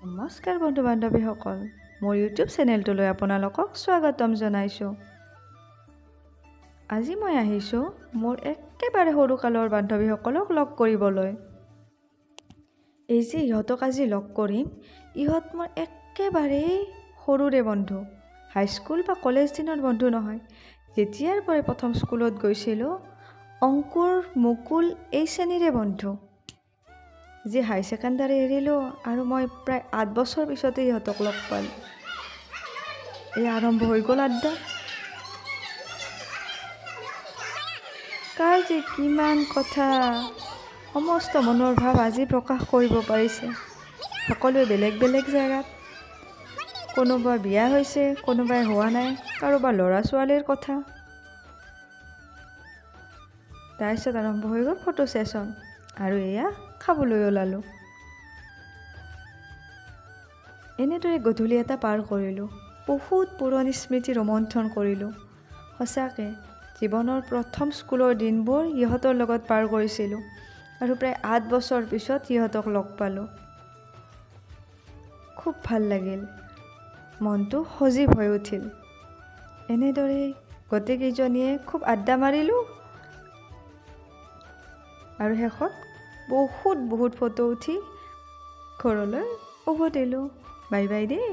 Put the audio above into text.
নমস্কাৰ বন্ধু বান্ধৱীসকল, মোৰ ইউটিউব চেনেলটোলৈ আপোনালোকক স্বাগতম জনাইছোঁ। আজি মই আহিছোঁ মোৰ একেবাৰে সৰুকালৰ বান্ধৱীসকলক লগ কৰিবলৈ। এই যে ইহঁতক আজি লগ কৰিম, ইহঁত মোৰ একেবাৰেই সৰুৰে বন্ধু। হাইস্কুল বা কলেজ দিনৰ বন্ধু নহয়। যেতিয়াৰ পৰাই প্ৰথম স্কুলত গৈছিলোঁ, অংকুৰ মুকুল এই শ্ৰেণীৰে বন্ধু। যি হাই ছেকেণ্ডাৰী এৰিলোঁ আৰু মই প্ৰায় 8 বছৰ পিছতে ইহঁতক লগ পালোঁ। এই আৰম্ভ হৈ গ'ল আড্ডা। কাৰ যে কিমান কথা, সমস্ত মনৰ ভাৱ আজি প্ৰকাশ কৰিব পাৰিছে। সকলোৱে বেলেগ বেলেগ জেগাত, কোনোবা বিয়া হৈছে, কোনোবাই হোৱা নাই, কাৰোবাৰ ল'ৰা ছোৱালীৰ কথা। তাৰপিছত আৰম্ভ হৈ গ'ল ফটো ছেশ্যন, আৰু এয়া খাবলৈ ওলালোঁ। এনেদৰে গধূলি এটা পাৰ কৰিলোঁ। বহুত পুৰণি স্মৃতি ৰোমন্থন কৰিলোঁ। সঁচাকৈ জীৱনৰ প্ৰথম স্কুলৰ দিনবোৰ ইহঁতৰ লগত পাৰ কৰিছিলোঁ, আৰু প্ৰায় 8 বছৰ পিছত ইহঁতক লগ পালোঁ। খুব ভাল লাগিল, মনটো সজীৱ হৈ উঠিল। এনেদৰেই গোটেইকেইজনীয়ে খুব আড্ডা মাৰিলোঁ, আৰু শেষত বহুত ফটো উঠি ঘৰলৈ উভতিলোঁ। বাই বাই দেই।